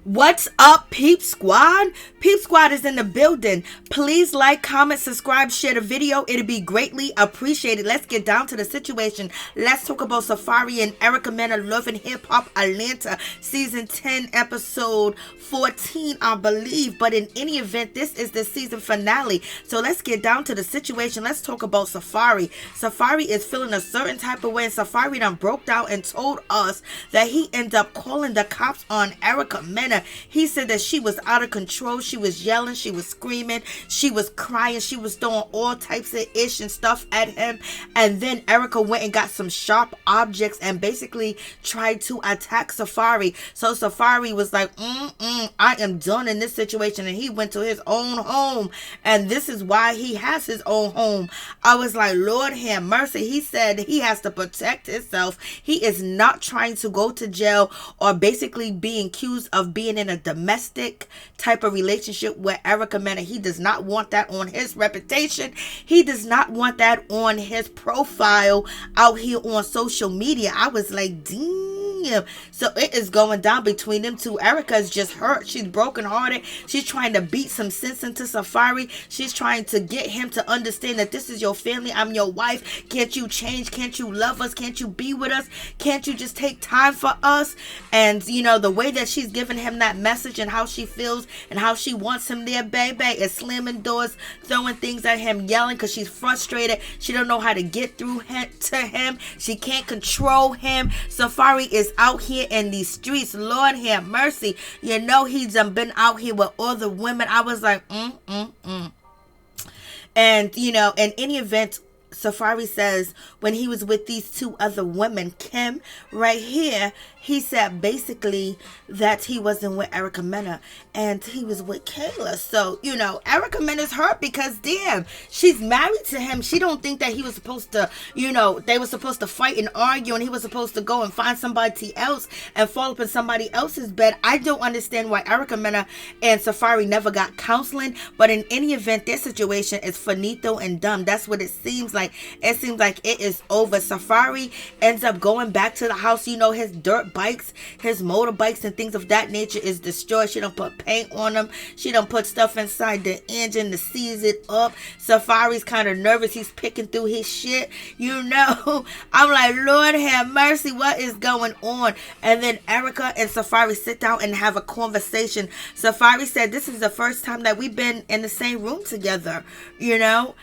What's up, Peep Squad? Peep Squad is in the building. Please like, comment, subscribe, share the video. It'll be greatly appreciated. Let's get down to the situation. Let's talk about Safaree and Erica Mena, Love and Hip Hop Atlanta, Season 10, Episode 14, I believe. But in any event, this is the season finale. So let's get down to the situation. Let's talk about Safaree. Safaree is feeling a certain type of way, and Safaree done broke down and told us that he ended up calling the cops on Erica Mena. He said that she was out of control. She was yelling, she was screaming, she was crying, she was throwing all types of ish and stuff at him. And then Erica went and got some sharp objects and basically tried to attack Safaree. So Safaree was like, I am done in this situation, and he went to his own home. And this is why he has his own home. I was like, Lord have mercy. He said he has to protect himself. He is not trying to go to jail or basically being accused of being in a domestic type of relationship with Erica Mena. He does not want that on his reputation. He does not want that on his profile out here on social media. I was like, damn. So it is going down between them two. Erica is just hurt. She's brokenhearted. She's trying to beat some sense into Safaree. She's trying to get him to understand that this is your family. I'm your wife. Can't you change? Can't you love us? Can't you be with us? Can't you just take time for us? And you know, the way that she's giving him that message and how she feels and how she wants him there, baby, is slamming doors, throwing things at him, yelling because she's frustrated. She don't know how to get through to him. She can't control him. Safaree is out here in these streets. Lord have mercy. You know, he's been out here with all the women. I was like, And, you know, in any event, Safaree says when he was with these two other women, Kim right here, he said basically that he wasn't with Erica Mena and he was with Kayla. So, you know, Erica Mena's hurt because damn, she's married to him. She don't think that he was supposed to, you know, they were supposed to fight and argue and he was supposed to go and find somebody else and fall up in somebody else's bed. I don't understand why Erica Mena and Safaree never got counseling, but in any event, their situation is finito and done. That's what it seems like. It seems like it is over. Safaree ends up going back to the house. You know, his dirt bikes, his motorbikes and things of that nature is destroyed. She don't put paint on them. She don't put stuff inside the engine to seize it up. Safaree's kind of nervous. He's picking through his shit. You know, I'm like, Lord have mercy. What is going on? And then Erica and Safaree sit down and have a conversation. Safaree said, this is the first time that we've been in the same room together, you know,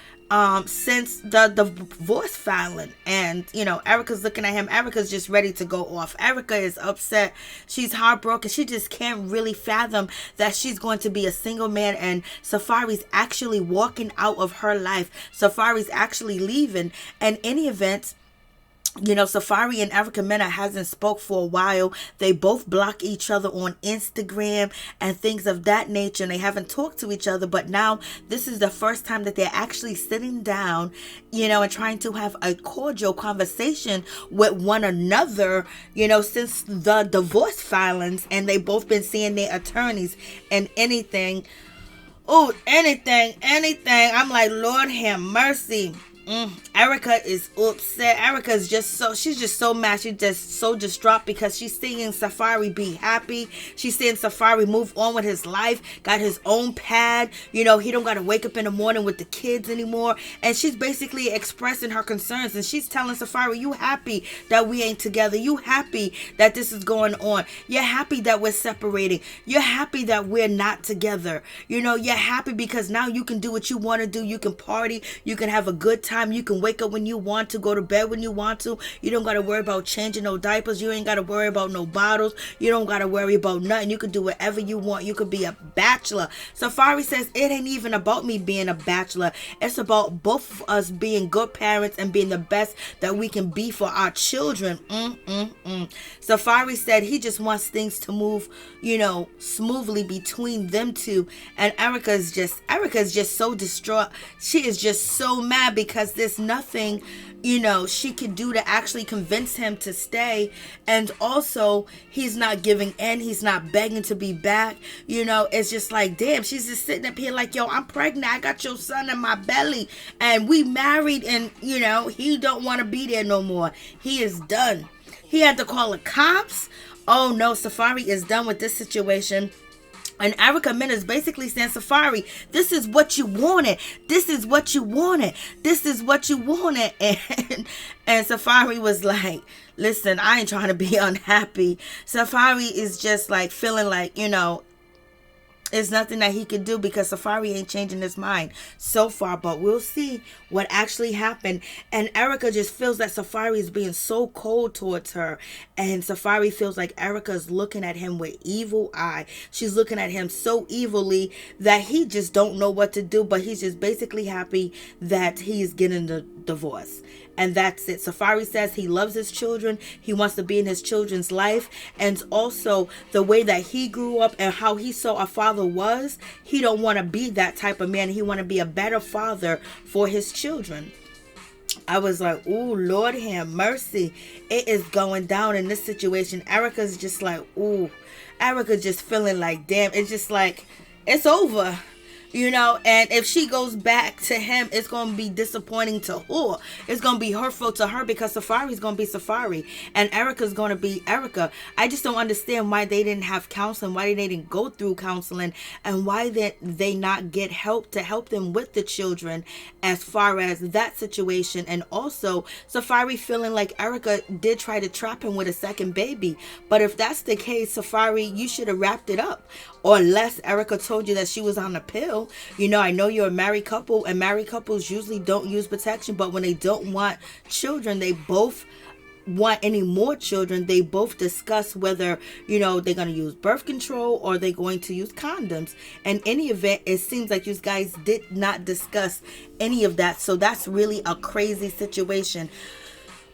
since the divorce filing. And you know, Erica's looking at him. Erica's just ready to go off. Erica is upset. She's heartbroken. She just can't really fathom that she's going to be a single man and Safaree's actually walking out of her life. Safaree's actually leaving. And in any event, you know, Safaree and Erica Mena hasn't spoke for a while. They both block each other on Instagram and things of that nature, and they haven't talked to each other. But now this is the first time that they're actually sitting down, you know, and trying to have a cordial conversation with one another, you know, since the divorce filings. And they both been seeing their attorneys and anything. I'm like, Lord have mercy. Erica is upset. Erica's she's just so mad. She's just so distraught because she's seeing Safaree be happy. She's seeing Safaree move on with his life, got his own pad. You know, he don't got to wake up in the morning with the kids anymore. And she's basically expressing her concerns. And she's telling Safaree, you happy that we ain't together? You happy that this is going on? You're happy that we're separating? You're happy that we're not together? You know, you're happy because now you can do what you want to do. You can party. You can have a good time. You can wake up when you want to, go to bed when you want to. You don't got to worry about changing no diapers. You ain't got to worry about no bottles. You don't got to worry about nothing. You can do whatever you want. You could be a bachelor. Safaree says it ain't even about me being a bachelor. It's about both of us being good parents and being the best that we can be for our children. Safaree said he just wants things to move, you know, smoothly between them two. And Erica's just so distraught. She is just so mad because there's nothing, you know, she could do to actually convince him to stay. And also, he's not giving in. He's not begging to be back. You know, it's just like, damn, she's just sitting up here like, yo, I'm pregnant. I got your son in my belly. And we married and, you know, he don't want to be there no more. He is done. He had to call the cops oh no, Safaree is done with this situation. And Erica Mena is basically saying, Safaree, this is what you wanted. This is what you wanted. This is what you wanted. And Safaree was like, listen, I ain't trying to be unhappy. Safaree is just like feeling like, it's nothing that he could do because Safaree ain't changing his mind so far. But we'll see what actually happened. And Erica just feels that Safaree is being so cold towards her. And Safaree feels like Erica's looking at him with evil eye. She's looking at him so evilly that he just don't know what to do. But he's just basically happy that he's getting the divorce. And that's it. Safaree says he loves his children. He wants to be in his children's life. And also the way that he grew up and how he saw a father was, he don't want to be that type of man. He want to be a better father for his children. I was like, ooh, Lord have mercy. It is going down in this situation. Erica's just like, ooh. Erica just feeling like, damn, it's just like, it's over. And if she goes back to him, it's going to be disappointing to her. It's going to be hurtful to her because Safaree's going to be Safaree and Erica's going to be Erica. I just don't understand why they didn't have counseling, why they didn't go through counseling, and why they not get help to help them with the children as far as that situation. And also, Safaree feeling like Erica did try to trap him with a second baby. But if that's the case, Safaree, you should have wrapped it up. Or unless Erica told you that she was on a pill. I know you're a married couple, and married couples usually don't use protection, but when they don't want children, they both want any more children. They both discuss whether, they're going to use birth control or they're going to use condoms. In any event, it seems like you guys did not discuss any of that. So that's really a crazy situation.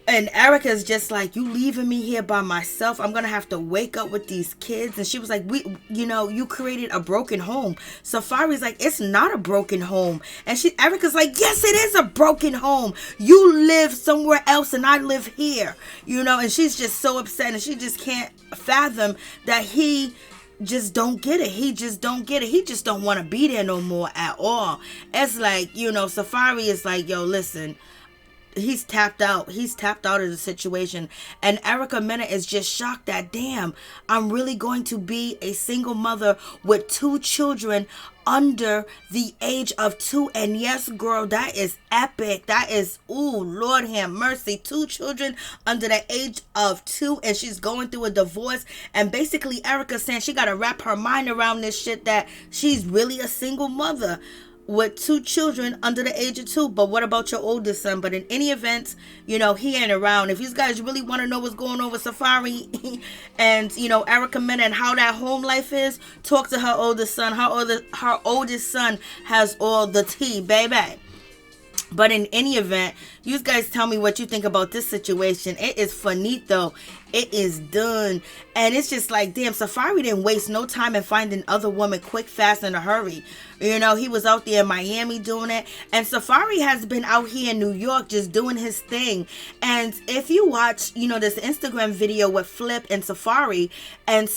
And Erica's just like, you leaving me here by myself? I'm going to have to wake up with these kids. And she was like, you created a broken home. Safaree's like, it's not a broken home. And Erica's like, yes, it is a broken home. You live somewhere else and I live here. And she's just so upset. And she just can't fathom that he just don't get it. He just don't get it. He just don't want to be there no more at all. It's like, Safaree is like, yo, listen. He's tapped out. He's tapped out of the situation. And Erica Mena is just shocked that, damn, I'm really going to be a single mother with 2 children under the age of 2. And yes, girl, that is epic. That is, ooh, Lord have mercy. 2 children under the age of 2. And she's going through a divorce. And basically, Erica's saying she got to wrap her mind around this shit that she's really a single mother with 2 children under the age of 2. But what about your oldest son? But in any event, he ain't around. If you guys really want to know what's going on with Safaree and, Erica Mena and how that home life is, talk to her oldest son. Her oldest son has all the tea, baby. But in any event, you guys tell me what you think about this situation. It is finito. It is done. And it's just like, damn, Safaree didn't waste no time in finding other women quick, fast, in a hurry. He was out there in Miami doing it. And Safaree has been out here in New York just doing his thing. And if you watch, this Instagram video with Flip and Safaree, and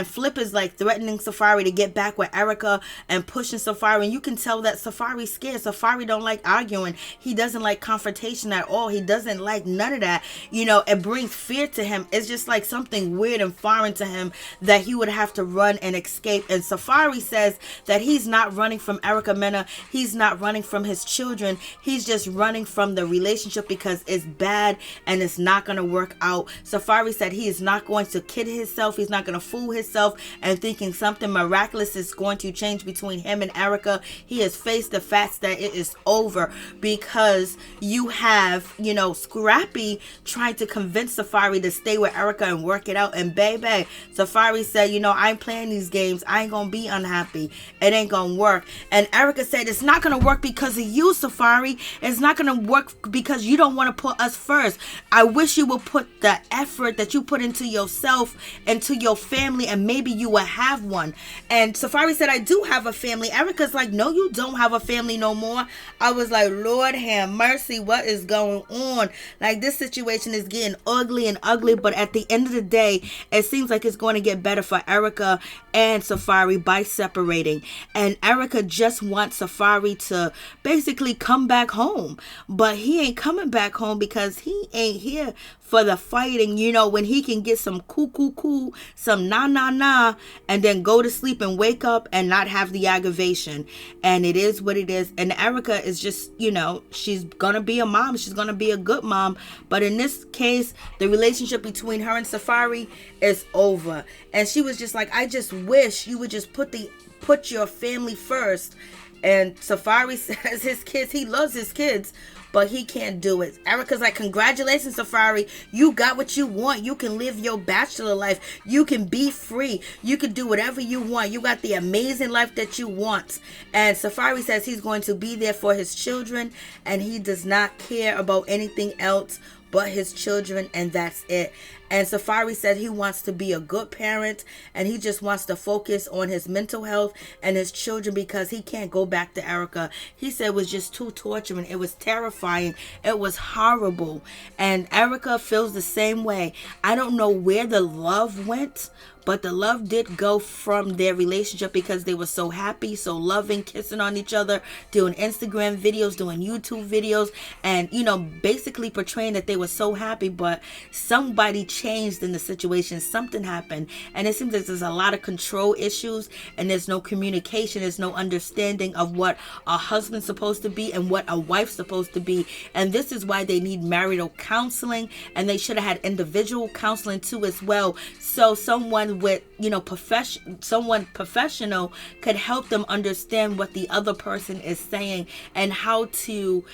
Flip is like threatening Safaree to get back with Erica and pushing Safaree. And you can tell that Safaree's scared. Safaree don't like arguing. He doesn't like confrontation at all. He doesn't like none of that. It brings fear to him. It's just like something weird and foreign to him that he would have to run and escape. And Safaree says that he's not running from Erica Mena. He's not running from his children. He's just running from the relationship because it's bad and it's not going to work out. Safaree said he is not going to kid himself. He's not going to fool himself and thinking something miraculous is going to change between him and Erica. He has faced the facts that it is over because you have, Scrappy trying to convince Safaree to stay with Erica and work it out. And baby, Safaree said, I ain't playing these games. I ain't gonna be unhappy. It ain't gonna work. And Erica said, it's not gonna work because of you, Safaree. It's not gonna work because you don't want to put us first. I wish you would put the effort that you put into yourself, into your family, and maybe you will have one. And Safaree said, I do have a family. Erica's like, no, you don't have a family no more. I was like, Lord have mercy, what is going on? Like, this situation is getting ugly and ugly, but at the end of the day, it seems like it's going to get better for Erica and Safaree by separating. And Erica just wants Safaree to basically come back home, but he ain't coming back home because he ain't here for the fighting, when he can get some cool, some nah, and then go to sleep and wake up and not have the aggravation. And it is what it is. And Erica is just, she's gonna be a mom. She's gonna be a good mom. But in this case, the relationship between her and Safaree is over. And she was just like, I just wish you would just put your family first. And Safaree says he loves his kids, but he can't do it. Erica's like, congratulations, Safaree. You got what you want. You can live your bachelor life. You can be free. You can do whatever you want. You got the amazing life that you want. And Safaree says he's going to be there for his children, and he does not care about anything else but his children, and that's it. And Safaree said he wants to be a good parent, and he just wants to focus on his mental health and his children, because he can't go back to Erica. He said it was just too torturing. It was terrifying. It was horrible. And Erica feels the same way. I don't know where the love went, but the love did go from their relationship, because they were so happy, so loving, kissing on each other, doing Instagram videos, doing YouTube videos, and, basically portraying that they were so happy. But somebody changed in the situation. Something happened. And it seems like there's a lot of control issues, and there's no communication. There's no understanding of what a husband's supposed to be and what a wife's supposed to be. And this is why they need marital counseling, and they should have had individual counseling too as well. So someone with, someone professional could help them understand what the other person is saying, and how to,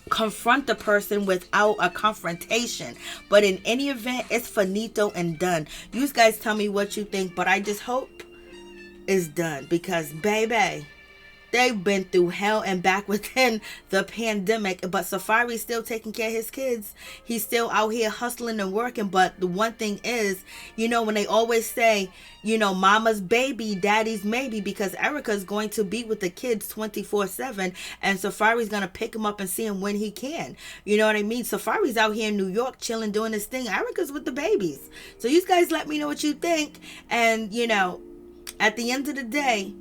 confront the person without a confrontation. But in any event, it's finito and done. You guys tell me what you think, but I just hope it's done, because baby, they've been through hell and back within the pandemic. But Safaree's still taking care of his kids. He's still out here hustling and working. But the one thing is, when they always say, mama's baby, daddy's maybe, because Erica's going to be with the kids 24/7, and Safaree's going to pick him up and see him when he can. You know what I mean? Safaree's out here in New York chilling, doing his thing. Erica's with the babies. So you guys let me know what you think. And, at the end of the day,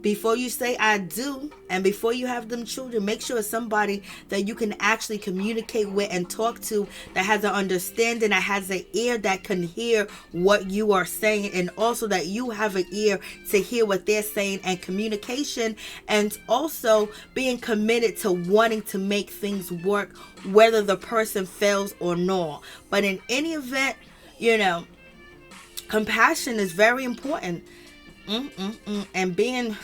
before you say I do, and before you have them children, make sure it's somebody that you can actually communicate with and talk to, that has an understanding, that has an ear that can hear what you are saying, and also that you have an ear to hear what they're saying, and communication, and also being committed to wanting to make things work, whether the person fails or not. But in any event, compassion is very important. And being,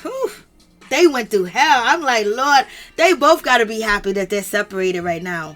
they went through hell. I'm like, Lord, they both got to be happy that they're separated right now.